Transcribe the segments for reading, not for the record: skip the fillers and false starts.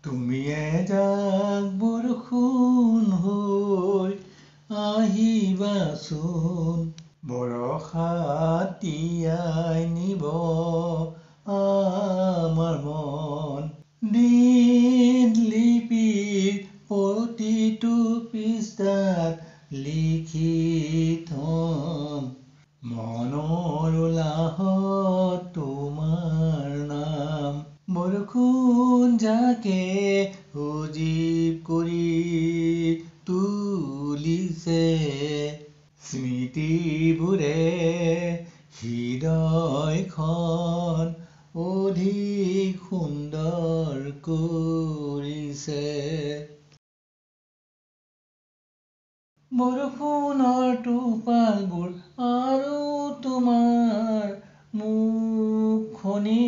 তুমি এজাক বৰষুণ হৈ আহিবাচোন, বৰষাত তিয়াই নিব আমাৰ মন। দিন লিপিৰ প্ৰতিটো পৃষ্ঠাত লিখি থম মনৰ উলাহত তোমাৰ নাম। বৰষুণ জাকে সজীৱ কৰি তুলিছে স্মৃতিবোৰে হৃদয়খন অধিক সুন্দৰ কৰিছে। বৰষুণৰ টোপালবোৰ আৰু তোমাৰ মুখনি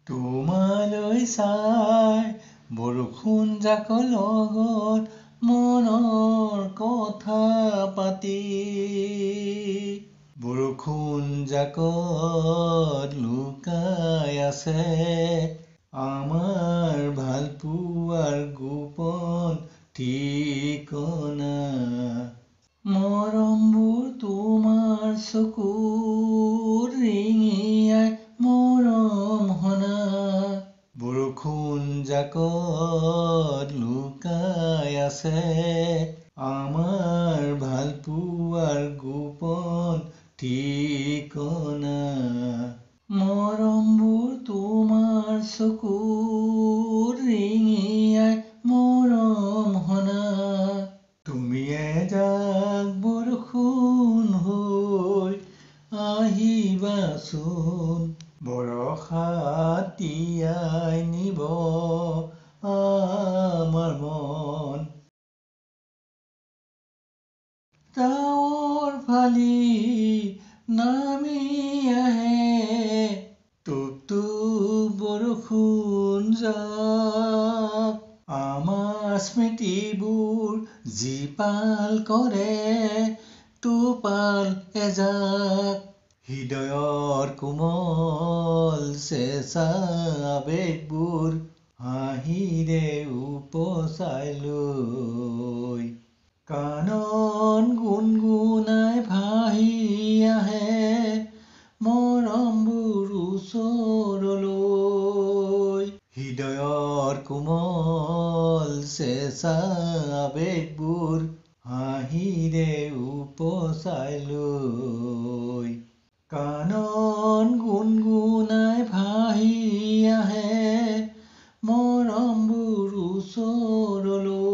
তোমালৈ চাই, বৰষুণ জাকৰ লগত মনৰ কথা পাতি। বৰষুণ জাকত লুকাই আছে আমাৰ ভাল পোৱাৰ গোপন ঠিকনা। মৰমবোৰ তোমাৰ চকুত ৰিঙিয়াই মৰম হনা। বৰষুণ জাকত লুকাই আছে আমাৰ ভাল পোৱাৰ গোপন ঠিকনা। মৰমবোৰ তোমাৰ চকুত ৰিঙিয়াই মৰম হনা। তুমি এজাক বৰষুণ হৈ আহিবাচোন, বৰষাত তিয়াই নিব আমাৰ মন। ডাৱৰ ফালি নামি আহে টোপ টোপ বৰষুণ জাক, আমাৰ স্মৃতিবোৰ জীপাল কৰে টোপাল এজাক। হৃদয়ৰ কোমল চেঁচা আবেগবোৰ হাঁহিৰে উপচাই লৈ, কাণত গুণগুণাই ভাহি আহে মৰমবোৰ ওচৰলৈ। হৃদয়ৰ কোমল চেঁচা আবেগবোৰ হাঁহিৰে উপচাই লৈ, কাণত গুণগুণাই ভাহি আহে মৰমবোৰ ওচৰলৈ।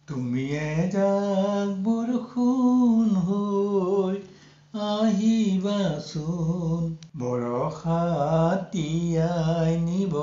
তুমি এজাক বৰষুণ হৈ আহিবাচোন, বৰষাত তিয়াই নিব